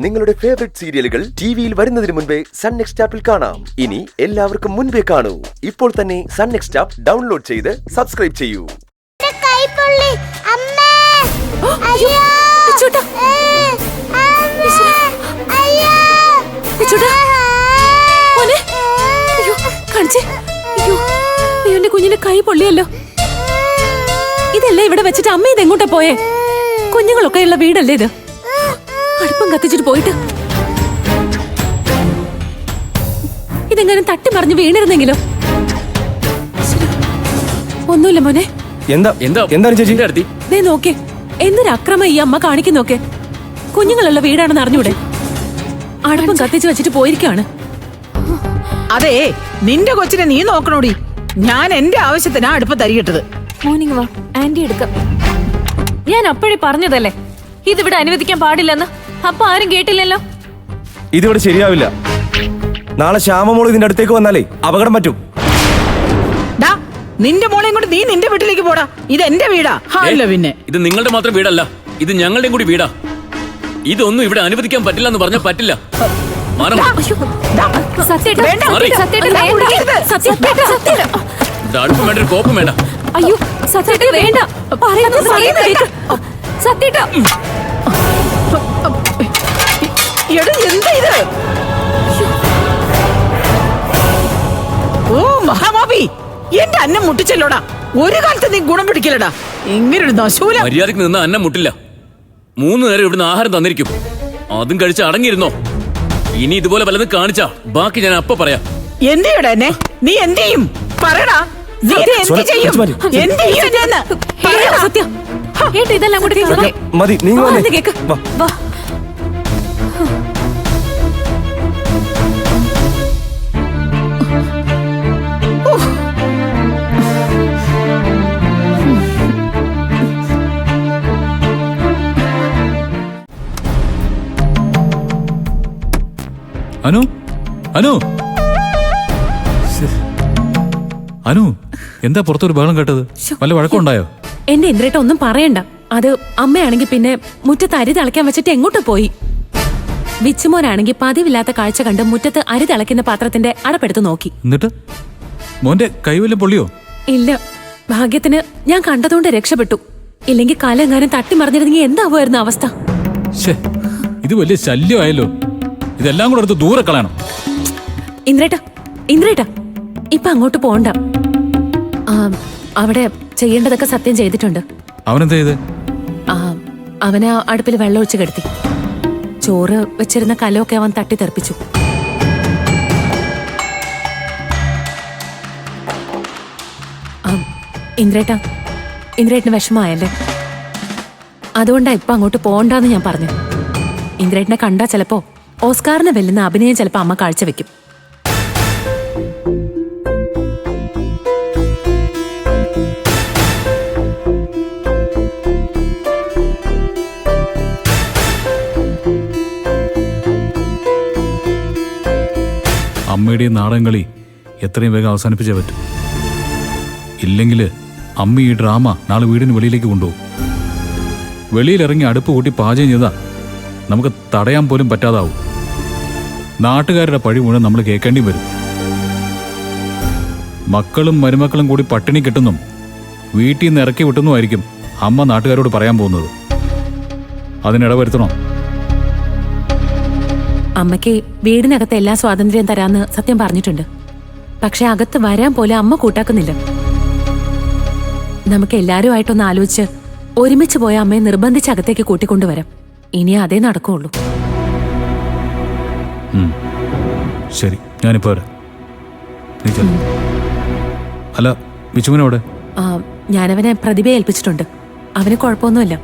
നിങ്ങളുടെ ഫേവറേറ്റ് സീരിയലുകൾ ടിവിയിൽ വരുന്നതിന് മുൻപേ സൺ നെക്സ്റ്റ് ആപ്പിൽ കാണാം. ഇനി എല്ലാവർക്കും മുൻപേ കാണൂ. ഇപ്പോൾ തന്നെ സൺ നെക്സ്റ്റ് ആപ്പ് ഡൗൺലോഡ് ചെയ്ത് സബ്സ്ക്രൈബ് ചെയ്യൂ. എന്റെ കുഞ്ഞിന്റെ കൈ പൊള്ളിയല്ലോ. ഇതെല്ലാം ഇവിടെ വെച്ചിട്ട് അമ്മ ഇത് എങ്ങോട്ടാ പോയേ? കുഞ്ഞുങ്ങളൊക്കെ ഉള്ള വീടല്ലേ ഇത്? അടുപ്പം കത്തിച്ചിട്ട് പോയിട്ട് ഇതെങ്ങനെ തട്ടി മറിഞ്ഞ് വീണിരുന്നെങ്കിലോ? ഒന്നുമില്ല മോനെ. നോക്കേ, എന്തൊരു അക്രമം ഈ അമ്മ കാണിക്കുന്നോക്കെ. കുഞ്ഞുങ്ങളുള്ള വീടാണെന്ന് അറിഞ്ഞൂടെ? അടുപ്പം കത്തിച്ച് വെച്ചിട്ട് പോയിരിക്കാണ്. അതെ, നിന്റെ കൊച്ചിനെ നീ നോക്കണോടി. ഞാൻ എന്റെ ആവശ്യത്തിനാ അടുപ്പം തരികിട്ടത്. മോർണിംഗ് വാ, ആന്റി എടുക്കാം. ഞാൻ അപ്പോഴേ പറഞ്ഞതല്ലേ ഇതിവിടെ അനുവദിക്കാൻ പാടില്ലെന്ന്. അപ്പൊ ആരും കേട്ടില്ലല്ലോ. ഇതിവിടെ ശരിയാവില്ല. നാളെ ശ്യാമമോള് ഇതിന്റെ അടുത്തേക്ക് വന്നാലേ അപകടം പറ്റും. നിന്റെ മോളെയും കൊണ്ട് നീ നിന്റെ വീട്ടിലേക്ക് പോടാ. ഇത് എന്റെ വീടാ. അല്ല പിന്നെ ഇത് നിങ്ങളുടെ മാത്രം വീടല്ല, ഇത് ഞങ്ങളുടെയും കൂടി വീടാ. ഇതൊന്നും ഇവിടെ അനുവദിക്കാൻ പറ്റില്ല എന്ന് പറഞ്ഞാൽ പറ്റില്ല. അടുപ്പം വേണ്ട, കോപ്പം വേണ്ട. അയ്യോ സത്യേട്ട വേണ്ട. സത്യേട്ട എന്താ ഇത്? ഓ മഹാമാവി, എന്റെ അന്നം മുട്ടിച്ചല്ലോടാ. ഒരു കാലത്ത് നീ ഗുണം പിടിക്കലടാ. ഇങ്ങനൊരു നശൂല. മര്യാദക്ക് നിന്ന് അന്നം മുട്ടില്ല. 3 നേരം ഇവിടുന്ന് ആഹാരം തന്നിരിക്കും. അതും കഴിച്ച് അടങ്ങിയിരുന്നോ? ഇനി ഇതുപോലെ വല്ലതും കാണിച്ചാ ബാക്കി ഞാൻ അപ്പൊ പറയാം. എന്ത് ചെയ്യടാ എന്നെ? നീ എന്ത് ചെയ്യും? പറയടാ. നീ എന്ത് ചെയ്യും? എന്ത് ചെയ്യും? സത്യം ഇതെല്ലാം കൂടി മതി. കേക്ക് വാ. അനു, അനു, അനു, എന്താ പുറത്തൊരു ബഹളം കേട്ടത്? വല്ല വഴക്കമുണ്ടായോ? എന്റെ ഇന്ദ്രേട്ട ഒന്നും പറയണ്ട. അത് അമ്മയാണെങ്കിൽ പിന്നെ മുറ്റത്ത് അരി തിളയ്ക്കാൻ വെച്ചിട്ട് എങ്ങോട്ട് പോയി. വിച്ചുമോനാണെങ്കിൽ പതിവില്ലാത്ത കാഴ്ച കണ്ട് മുറ്റത്ത് അരി തിളയ്ക്കുന്ന പാത്രത്തിന്റെ അടപ്പെടുത്ത് നോക്കി. എന്നിട്ട് മോന്റെ കൈവല്ലം പൊള്ളിയോ? ഇല്ല, ഭാഗ്യത്തിന് ഞാൻ കണ്ടതുകൊണ്ട് രക്ഷപ്പെട്ടു. ഇല്ലെങ്കിൽ കാലെങ്ങാനും തട്ടി മറിഞ്ഞിരുന്നെങ്കിൽ എന്താവുമായിരുന്നു അവസ്ഥ? ഇത് വലിയ ശല്യമായല്ലോ. ഇതെല്ലാം കൂടെ എടുത്ത് ദൂരെ കളയണം. ഇന്ദ്രേട്ട ഇപ്പൊ അങ്ങോട്ട് പോണ്ട. അവിടെ ചെയ്യേണ്ടതൊക്കെ സത്യം ചെയ്തിട്ടുണ്ട്. അവനെന്താ ചെയ്ത്? അവന് അടുപ്പിൽ വെള്ളം ഒഴിച്ച് കിടത്തി. ചോറ് വെച്ചിരുന്ന കലമൊക്കെ അവൻ തട്ടി തെറിപ്പിച്ചു. ഇന്ദ്രേട്ടന് വിഷമമായല്ലേ? അതുകൊണ്ടാ ഇപ്പൊ അങ്ങോട്ട് പോണ്ടെന്ന് ഞാൻ പറഞ്ഞു. ഇന്ദ്രേട്ടനെ കണ്ടാ ചിലപ്പോ ഓസ്കാറിന് വെല്ലുന്ന അഭിനയം ചിലപ്പോ അമ്മ കാഴ്ചവെക്കും. അമ്മയുടെ നാടൻ കളി എത്രയും വേഗം അവസാനിപ്പിച്ചേ പറ്റും. ഇല്ലെങ്കിൽ അമ്മ ഈ ഡ്രാമ നാളെ വീടിന് വെളിയിലേക്ക് കൊണ്ടുപോകും. വെളിയിലിറങ്ങി അടുപ്പ് കൂട്ടി പാചകം ചെയ്താ നമുക്ക് തടയാൻ പോലും പറ്റാതാവും. നാട്ടുകാരുടെ പഴി മുഴുവൻ നമ്മൾ കേൾക്കേണ്ടി വരും. മക്കളും മരുമക്കളും കൂടി പട്ടിണി കിട്ടുന്നും വീട്ടിൽ നിന്ന് ഇറക്കി വിട്ടുന്നുമായിരിക്കും അമ്മ നാട്ടുകാരോട് പറയാൻ പോകുന്നത്. അതിനിടവരുത്തണം. അമ്മയ്ക്ക് വീടിനകത്ത് എല്ലാ സ്വാതന്ത്ര്യം തരാന്ന് സത്യം പറഞ്ഞിട്ടുണ്ട്. പക്ഷെ അകത്ത് വരാൻ പോലെ അമ്മ കൂട്ടാക്കുന്നില്ല. നമുക്ക് എല്ലാരുമായിട്ടൊന്ന് ആലോചിച്ച് ഒരുമിച്ച് പോയ അമ്മയെ നിർബന്ധിച്ച് അകത്തേക്ക് കൂട്ടിക്കൊണ്ടുവരാം. ഇനി അതേ നടക്കുള്ളൂ. ശരി, ഞാനിപ്പോ വരാം. അല്ല, വിച്ചുമനോടെ? ഞാനവനെ പ്രതിഭയെ ഏൽപ്പിച്ചിട്ടുണ്ട്. അവന് കുഴപ്പമൊന്നുമില്ല.